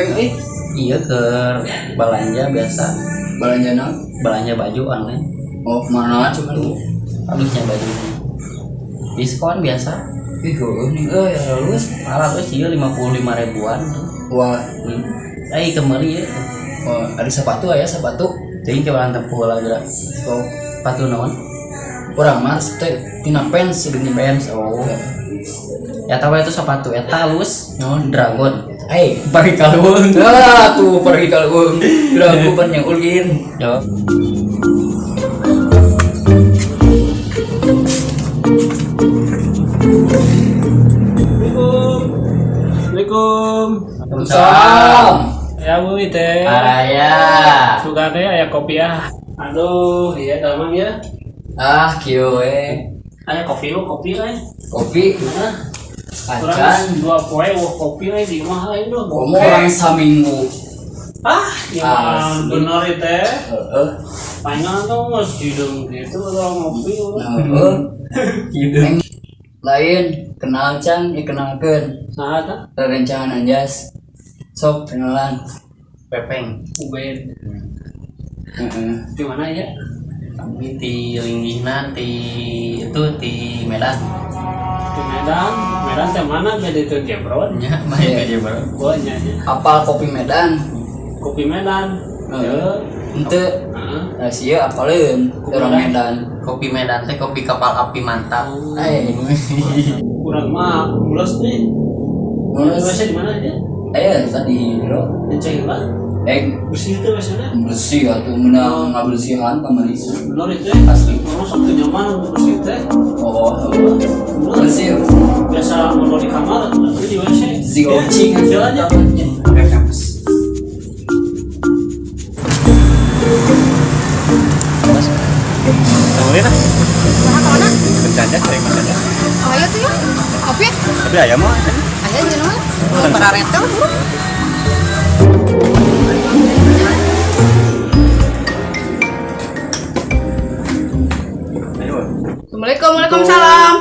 Peng Iya ke belanja biasa. Belanja baju online. Oh mana cuma lu? Habisnya baju. Diskon biasa. Ih nih ya lulus. Alat tuh sih 55 ribuan. Wah, Kembali ya. wah ada sepatu ya sepatu. Jadi coba tepuk lagi lah. Oh, Sepatu naon? kurang mas teh tina pens segini Benz. Oh. Ya tahu itu sepatu ya talus. Dragon. Pergi kalung. Tuh pergi kalung. Dragon yang ulin. Yo. Assalamualaikum. Salam. Ya bu teh. Araya. Suka teh aya kopi ah. Aduh, iya damang ya. Kieu Aya kopi lu kopi lah. kopi Mana? acan. Dua poe wah kopi lah di mah lain dong. Komo orang saminggu. Ya benar teh. Heeh. Panjang tuh mas hidung gitu kalau ngopi udah. Heeh. Lain kenal can, kenalkeun. Nah, tak Rerencangan anjas. Sok kenalan. Pepeng. uben. Heeh. Di mana ya? Kami di Lingginan di Medan. Di Medan. Medan teh mana? Beda itu Jebron. Ya, main aja bro. Banyak ya. Apal kopi Medan. Kopi Medan. Ya. Ente Heeh. rahasia apalin orang Medan. Kopi Medan teh kopi kapal api mantap. Kurang mah mulus nih. Mulus. Biasa di mana aja? Tadi bro. Dicek lah. Bersih itu biasanya. Bersih atuh menang ngabersihan pamarisu. Benar itu. Asli. Orang satu nyaman untuk bersih teh. Oh, bersih. Biasa mau di kamar, tapi di WC. Si kucing Jalan aja. Boleh lah. Saha kemana? Bercanda, sering bercanda. Oh iya tuh ya, kopi. Tapi ayam mah Ayo di mana? Pada retel dulu. Assalamualaikum, waalaikumsalam.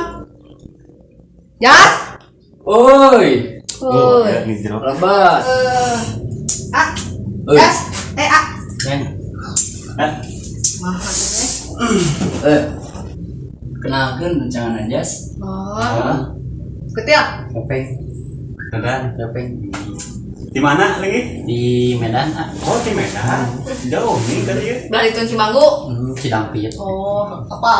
Ya? Oi, Oi. ini jeruk. lebat. Oi. Yes. Kan Kenalkeun rencangan anjas. Oh. Kecil. Pepeng. Medan. Pepeng. Di mana lagi? Di Medan. Oh, di Medan. Jauh nih tadi ya. Balik tuh Cimanggu. Cidampit. Oh, apa?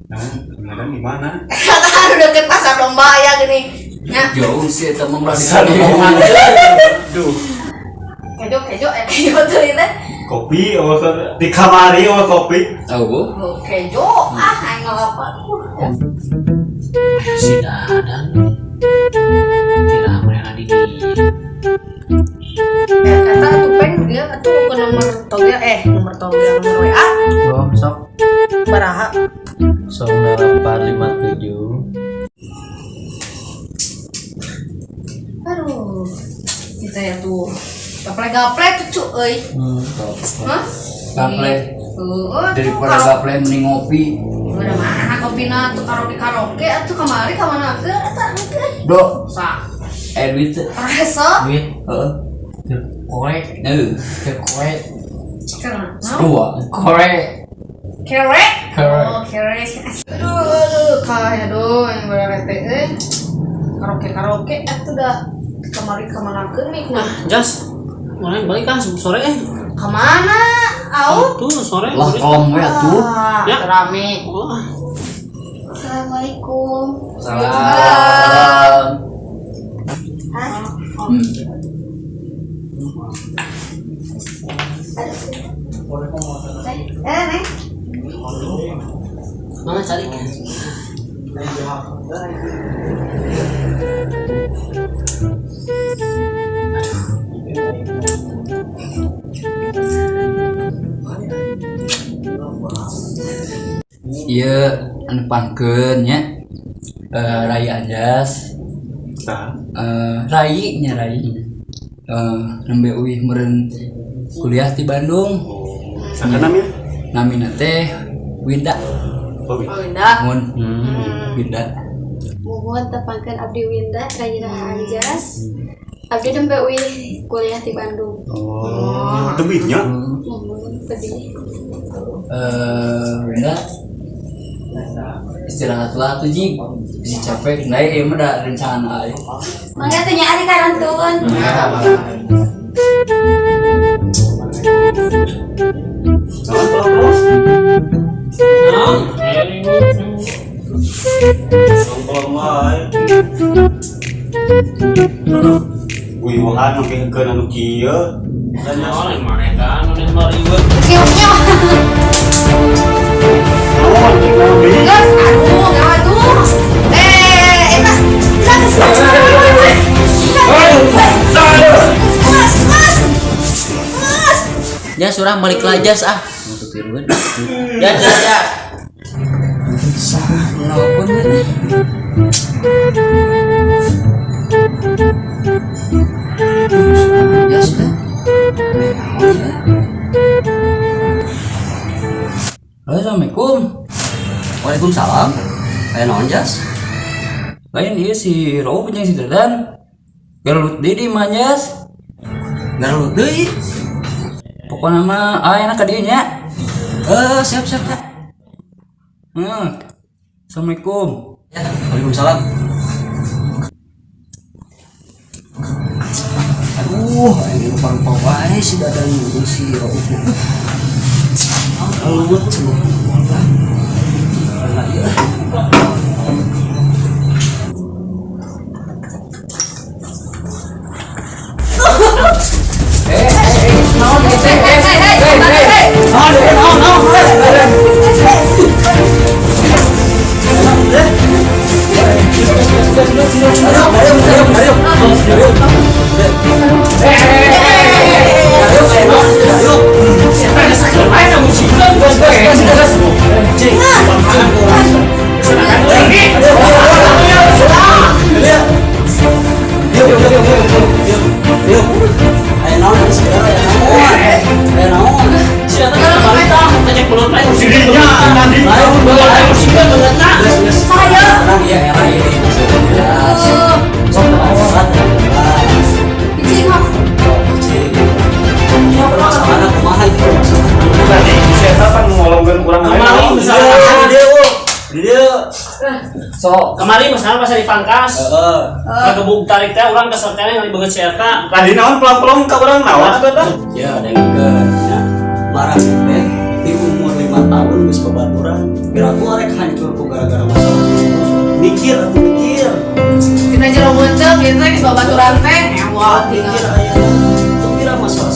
Nah, di Medan di mana? Katakan udah deket pasar domba ya gini. Ya. Jauh sih eta mah Pasar berarti. Duh, Kejo tuh ini. kopi di kamari kopi. Tahu bu? Oh, kejo. Aing ngelapan. Si Dadan. Kira mereka di Kata tuh peng dia tuh ke nomor togel nomor WA Oh, sok. baraha. 0857. Aduh, kita ya tuh gaple tuh cu euy. Hah? Gaple. Tuh, Daripada gaple mending ngopi. udah mana kopina tuh karaoke atuh kamari ka mana ke eta engke. Bro, Sa. duit. Reso. Duit. Heeh. Korek. Ke Korek. Sekarang. dua. Korek. Kerek. Kerek. Oh, kerek. Aduh, aduh, yang berarti karaoke atuh dah kamari ka mana ke nih. Nah, Jas. Mana balik kan sore kemana? Au. Tuh sore. Lah kolom we atuh. Ya. Rame. Oh, Assalamualaikum. Salam. Hah? Neng. mana cari? Iya, anu pangkeun nya. Rai Anjas. Nah, Rai nya Rai. Nembe uih meureun kuliah di Bandung. sana namanya? Namina teh Winda. Oh, Oh, Winda. Mun Winda. Mohon tepangkan abdi Winda Raina Anjas Abdi nembe uih kuliah di Bandung. Oh, debitnya. Pedih. Benda istirahat lah tuh Ji, bisa capek. Nah ya mah ada rencana ya. Mangga tanya ari karantun. Guyuhan mungkin ke anu kieu. Naon yang mereka nulis ribet. Kieunya. Naon deui? Geus aduh gaduh. Eta Ya surah balik lajas ah. Untuk tiruan. Ya. Walaupun ini ya sudah. Halo, assalamualaikum. Waalaikumsalam. Kayak naon jas? Lain dia si Rowo punya si Dedan. Galut Didi manjas. Galut deui. Pokoknya mah enak ka dieu nya. Siap Kak. Assalamualaikum. Ya, waalaikumsalam. Aduh, ini lupa wae si Dadan jeung si Robo. Alut cenah. Nah, iya. So, kemarin misalnya pas di pangkas, kegebuk tarik teh orang kesertanya yang dibeget si Eta. Tadi naon pelong-pelong ka urang naon eta? Ya, ada yang ya. Marah teh di umur 5 tahun geus babaturan. Biraku arek hancur ku gara-gara masalah. Mikir. Dina jero munteung ieu teh geus babaturan teh ewah Mikir tinggal. aya. Itu kira masalah